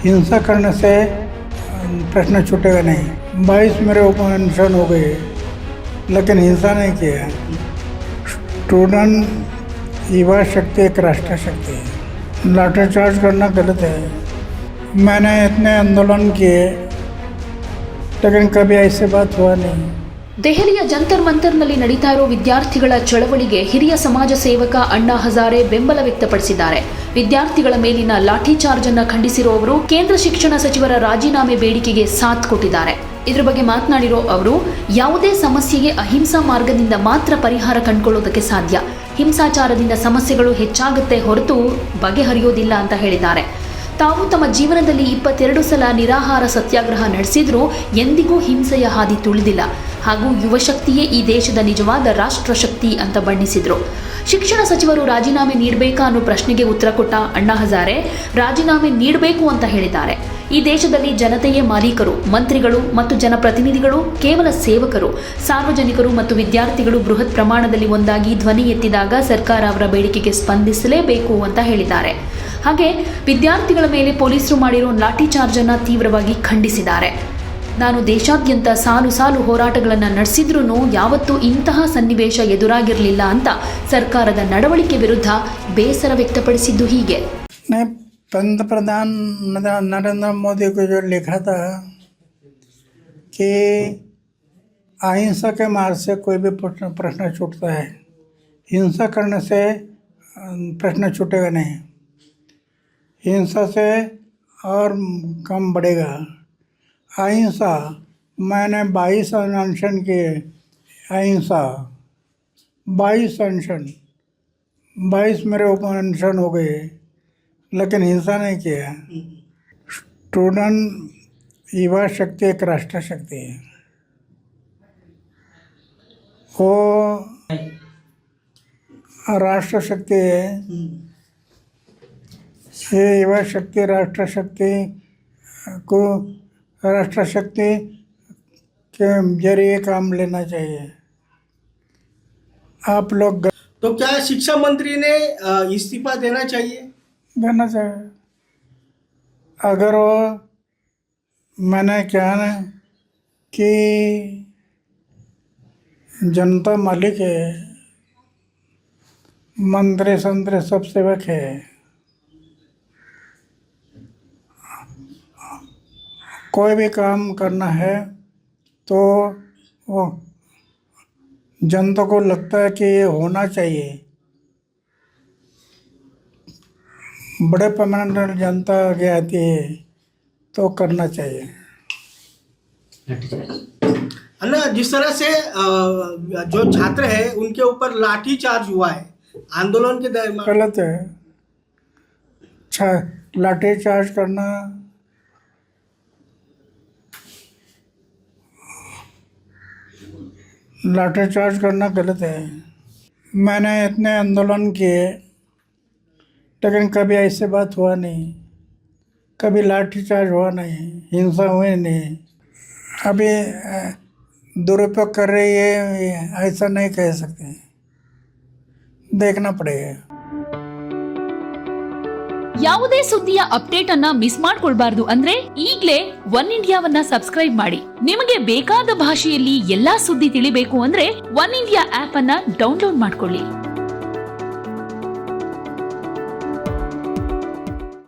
हिंसा करने से प्रश्न छूटेगा नहीं। 22 मेरे ऊपर निशान हो गए, लेकिन हिंसा नहीं किया। स्टूडेंट युवा शक्ति एक राष्ट्र शक्ति है। लाठीचार्ज करना गलत है। मैंने इतने आंदोलन किए, लेकिन कभी ऐसे बात हुआ नहीं। ದೆಹಲಿಯ ಜಂತರ್ ಮಂತರ್ನಲ್ಲಿ ನಡೀತಾ ಇರೋ ವಿದ್ಯಾರ್ಥಿಗಳ ಚಳವಳಿಗೆ ಹಿರಿಯ ಸಮಾಜ ಸೇವಕ ಅಣ್ಣಾ ಹಜಾರೆ ಬೆಂಬಲ ವ್ಯಕ್ತಪಡಿಸಿದ್ದಾರೆ. ವಿದ್ಯಾರ್ಥಿಗಳ ಮೇಲಿನ ಲಾಠಿ ಚಾರ್ಜ್ ಅನ್ನು ಖಂಡಿಸಿರೋ ಅವರು ಕೇಂದ್ರ ಶಿಕ್ಷಣ ಸಚಿವರ ರಾಜೀನಾಮೆ ಬೇಡಿಕೆಗೆ ಸಾಥ್ ಕೊಟ್ಟಿದ್ದಾರೆ. ಇದ್ರ ಬಗ್ಗೆ ಮಾತನಾಡಿರೋ ಅವರು, ಯಾವುದೇ ಸಮಸ್ಯೆಗೆ ಅಹಿಂಸಾ ಮಾರ್ಗದಿಂದ ಮಾತ್ರ ಪರಿಹಾರ ಕಂಡುಕೊಳ್ಳೋದಕ್ಕೆ ಸಾಧ್ಯ. ಹಿಂಸಾಚಾರದಿಂದ ಸಮಸ್ಯೆಗಳು ಹೆಚ್ಚಾಗುತ್ತೆ ಹೊರತು ಬಗೆಹರಿಯೋದಿಲ್ಲ ಅಂತ ಹೇಳಿದ್ದಾರೆ. ತಾವು ತಮ್ಮ ಜೀವನದಲ್ಲಿ 22 ಸಲ ನಿರಾಹಾರ ಸತ್ಯಾಗ್ರಹ ನಡೆಸಿದ್ರೂ ಎಂದಿಗೂ ಹಿಂಸೆಯ ಹಾದಿ ತುಳಿದಿಲ್ಲ ಹಾಗೂ ಯುವಶಕ್ತಿಯೇ ಈ ದೇಶದ ನಿಜವಾದ ರಾಷ್ಟ್ರಶಕ್ತಿ ಅಂತ ಬಣ್ಣಿಸಿದ್ರು. ಶಿಕ್ಷಣ ಸಚಿವರು ರಾಜೀನಾಮೆ ನೀಡಬೇಕಾ ಅನ್ನೋ ಪ್ರಶ್ನೆಗೆ ಉತ್ತರ ಕೊಟ್ಟ ಅಣ್ಣಾ ಹಜಾರೆ ರಾಜೀನಾಮೆ ನೀಡಬೇಕು ಅಂತ ಹೇಳಿದ್ದಾರೆ. ಈ ದೇಶದಲ್ಲಿ ಜನತೆಯೇ ಮಾಲೀಕರು, ಮಂತ್ರಿಗಳು ಮತ್ತು ಜನಪ್ರತಿನಿಧಿಗಳು ಕೇವಲ ಸೇವಕರು. ಸಾರ್ವಜನಿಕರು ಮತ್ತು ವಿದ್ಯಾರ್ಥಿಗಳು ಬೃಹತ್ ಪ್ರಮಾಣದಲ್ಲಿ ಒಂದಾಗಿ ಧ್ವನಿ ಎತ್ತಿದಾಗ ಸರ್ಕಾರ ಅವರ ಬೇಡಿಕೆಗೆ ಸ್ಪಂದಿಸಲೇಬೇಕು ಅಂತ ಹೇಳಿದ್ದಾರೆ. ಹಾಗೆ ವಿದ್ಯಾರ್ಥಿಗಳ ಮೇಲೆ ಪೊಲೀಸರು ಮಾಡಿರೋ ಲಾಠಿ ಚಾರ್ಜ್ ಅನ್ನು ತೀವ್ರವಾಗಿ ಖಂಡಿಸಿದ್ದಾರೆ. ನಾನು ದೇಶಾದ್ಯಂತ ಸಾಲು ಸಾಲು ಹೋರಾಟಗಳನ್ನು ನಡೆಸಿದ್ರೂ ಯಾವತ್ತೂ ಇಂತಹ ಸನ್ನಿವೇಶ ಎದುರಾಗಿರಲಿಲ್ಲ ಅಂತ ಸರ್ಕಾರದ ನಡವಳಿಕೆ ವಿರುದ್ಧ ಬೇಸರ ವ್ಯಕ್ತಪಡಿಸಿದ್ದು ಹೀಗೆ. पंतप्रधान नरेंद्र मोदी को जो लिखा था कि अहिंसा के मार्ग से कोई भी प्रश्न छूटता है, हिंसा करने से प्रश्न छूटेगा नहीं। हिंसा से और कम बढ़ेगा। अहिंसा, मैंने 22 अनशन किए। अहिंसा 22 अनशन, 22 मेरे ऊपर अनशन हो गए, लेकिन हिंसा नहीं किया। स्टूडेंट युवा शक्ति एक राष्ट्र शक्ति है। वो राष्ट्र शक्ति है। ये युवा शक्ति राष्ट्र शक्ति को राष्ट्र शक्ति के जरिए काम लेना चाहिए। आप लोग तो क्या शिक्षा मंत्री ने इस्तीफा देना चाहिए? देना चाहिए। अगर वो, मैंने क्या ना कि जनता मालिक है, मंत्री संतरी सब सेवक है। कोई भी काम करना है तो वो जनता को लगता है कि ये होना चाहिए। बड़े पैमाने पर जनता आगे आती है तो करना चाहिए। अन्ना, जिस तरह से जो छात्र है उनके ऊपर लाठी चार्ज हुआ है आंदोलन के दौरान, गलत है। लाठी चार्ज करना गलत है। मैंने इतने आंदोलन किए, लेकिन कभी ऐसे बात हुआ नहीं। कभी लाठीचार्ज हुआ नहीं, हिंसा हुई नहीं। अभी दुरुपयोग कर रही है, ऐसा नहीं कह सकते, देखना पड़ेगा। ಯಾವುದೇ ಸುದ್ದಿಯ ಅಪ್ಡೇಟ್ ಅನ್ನ ಮಿಸ್ ಮಾಡ್ಕೊಳ್ಬಾರ್ದು ಅಂದ್ರೆ ಈಗಲೇ ಒನ್ ಇಂಡಿಯಾವನ್ನ ಸಬ್ಸ್ಕ್ರೈಬ್ ಮಾಡಿ. ನಿಮಗೆ ಬೇಕಾದ ಭಾಷೆಯಲ್ಲಿ ಎಲ್ಲಾ ಸುದ್ದಿ ತಿಳಿಬೇಕು ಅಂದ್ರೆ ಒನ್ ಇಂಡಿಯಾ ಆಪ್ ಅನ್ನ ಡೌನ್ಲೋಡ್ ಮಾಡ್ಕೊಳ್ಳಿ.